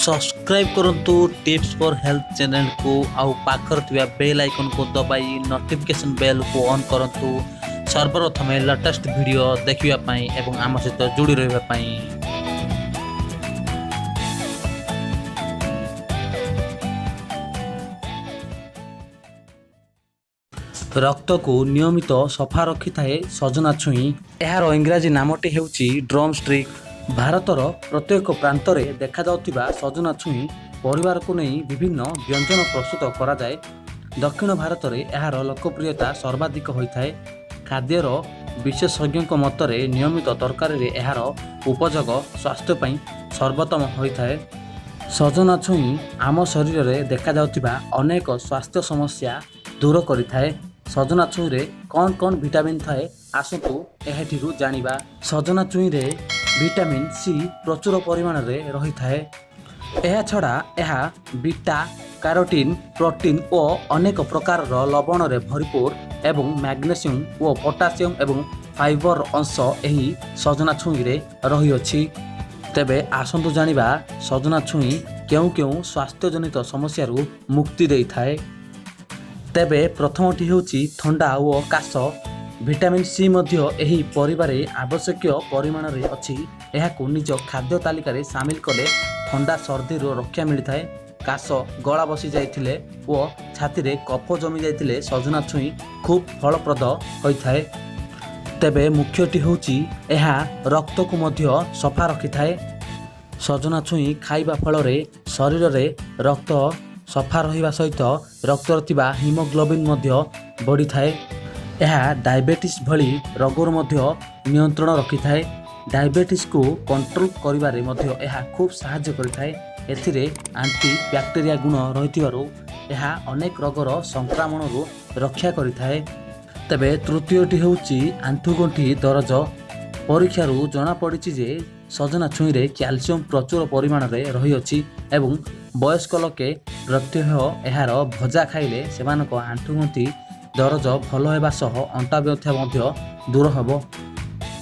Subscribe करंतु tips for health channel को आउ पाखर थिबा बेल आइकन को दबाई नोटिफिकेशन बेल को ऑन करंतु सर्वप्रथम लेटेस्ट वीडियो देखिबा पई एवं आम सहित जुड़ी रहबा पई। रक्त को नियमित सफा रखी थाए सजना छुई। यार इंग्राजी नामटी हेउची ड्रम स्टिक। भारतर प्रत्येक प्रांत में देखा जाउथिबा सजना छुई परिवार को नहीं विभिन्न व्यंजन प्रस्तुत करा जाए। दक्षिण भारत में यार लोकप्रियता सर्वाधिक होइथाए। खाद्यर विशेषज्ञ मतरे नियमित तरकारी यार उपयोग स्वास्थ्य पई सर्वोत्तम होइथाए। सजना छुई आम शरीर में देखा जाउथिबा अनेक स्वास्थ्य समस्या दूर करिथाए। सजना छुई रे कौन कौन विटामिन थाए आसतु एहाठिरु जानिबा। सजना छुई रे विटामिन सी प्रचुर परिमाण रे रही थाए। एहा छड़ा एहा बीटा कैरोटीन प्रोटीन और अनेक प्रकार लवण रे भरपूर एवं मैग्नेशियम और पोटासियम एवं फाइबर अंश एही सजना छुई रे रही अछि। तेबे आसंतु जानिबा सजना छुई केउ केउ स्वास्थ्य जनित समस्या रु मुक्ति देई थाए। तेबे प्रथमटी हेउची थंडा और काश। विटामिन सी मध्य एही परिवार आवश्यक परिमाण रे अछि। एहाकु निज खाद्य तालिका रे शामिल कले थंडा सर्दी रो रक्षा मिलता है। काश गला बसी जाइथिले और छाती रे कफ जमी जाइथिले सजना छुई खूब फलप्रद होइथाए। तेबे मुख्यटी होउची एहा रक्त को मध्य सफा रखिथाए। सजना छुई खाइबा फल रे शरीर रे रक्त सफा रहिबा सहित रक्त थिबा हिमोग्लोबिन मध्य बढ़ी थाए। यह डायबिटीज भली रोगर मध्य नियंत्रण रखी थाए। डायबिटीज को कंट्रोल करिबारे मध्य यह खूब सहायता करिथाए। एथिरे एंटी बैक्टीरिया गुण रहिथिबारु यह अनेक रोगर संक्रमण रु रक्षा करिथाए। तबे तृतीयटी हेउची आंठुगंठी दरज। परीक्षारु जना पड़िछि जे सजना छुई रे कैल्शियम प्रचुर परिमाण रे रही अछि एवं वयस्क लोके प्रत्यह यार भजा खाइले सेमानक आंठुगंठी दरज भल हेबा सह अंटा व्यथा मध्य दूर हेबो।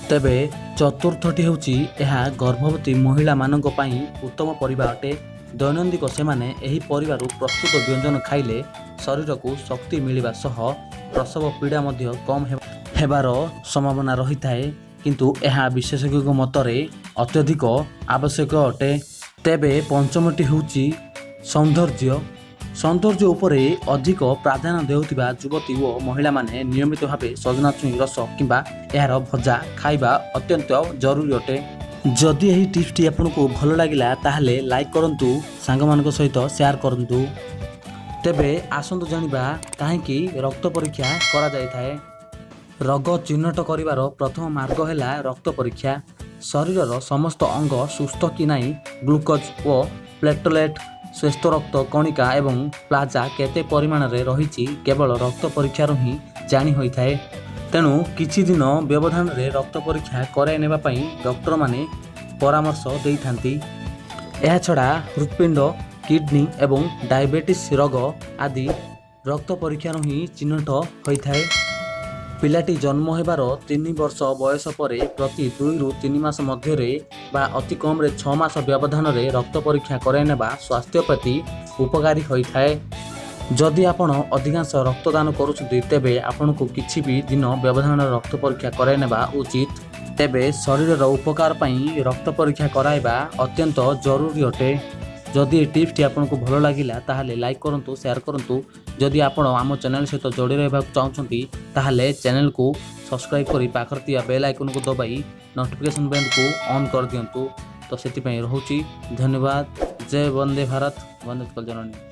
तेबे चतुर्थटी हेउची एहा गर्भवती महिला मानक पई उत्तम परिबा अटे। दैनंदिन सेमाने एही परिवार प्रस्तुत व्यंजन खाइले शरीर को शक्ति मिलिबा सह प्रसव पीड़ा मध्य कम हेबार संभावना रही थाए। किंतु एहा विशेषज्ञ मतरे अत्यधिक आवश्यक अटे। तेबे पंचमटी हेउची सौंदर्य। सौंदर्य उपरे अधिक प्राधान्य देउथिबा युवती और महिला माने नियमित भावे सजना छुई रस किंबा यार भजा खाइबा अत्यंत जरूरी अटे। जदि यही टिप्सटी आपको भल लगिला ताहले लाइक करंतु, सांग मानक सहित शेयर करंतु। तेबे आसंतु जानिबा काहेकि रक्त परीक्षा करा जाय थाए। रोग चिन्हट करिवार प्रथम मार्ग हैला रक्त परीक्षा। शरीरर समस्त अंग सुस्थ कि नाही, ग्लूकोज और प्लेटलेट श्रेष्ठ रक्त कणिका एवं प्लाजा केते परिमाण रे रहिछि केवल रक्त परीक्षार ही जानी होई थाए। तेणु किछि दिन व्यवधान रे रक्त परीक्षा कराई नेबा पई डॉक्टर माने परामर्श देई थांती। एहा छड़ा हृदपिंड, किडनी एवं डायबिटीज रोग आदि रक्त परीक्षार ही चिन्हट होई थाए। पिलाटी जन्म हेबार 3 वर्ष बयस पर प्रति 2 रु 3 मास मध्य बा अति कम 6 मास व्यवधान रे रक्त परीक्षा कराई नेबा स्वास्थ्य प्रति उपकारी होइथाए। जदि आपण अधिकांश रक्तदान करुछथि तेबे आपनको किछि भी दिन व्यवधान रक्त परीक्षा कराई नेबा उचित। तेबे शरीर उपकार पई रक्त परीक्षा कराइबा अत्यंत जरूरी अटे। जदि टिप्सटी आपको भल लगिला ताहले लाइक करंतु, शेयर करंतु। जदि आपण आम चैनल सहित जोड़ी रहबा चाहउछंती ताहले चैनल को सब्सक्राइब करी पाखर थिया बेल आइकन को दबाई नोटिफिकेशन बेल को ऑन कर दियंतु। तो सेति पई रहउची धन्यवाद। जय वंदे भारत, वंदे जननी।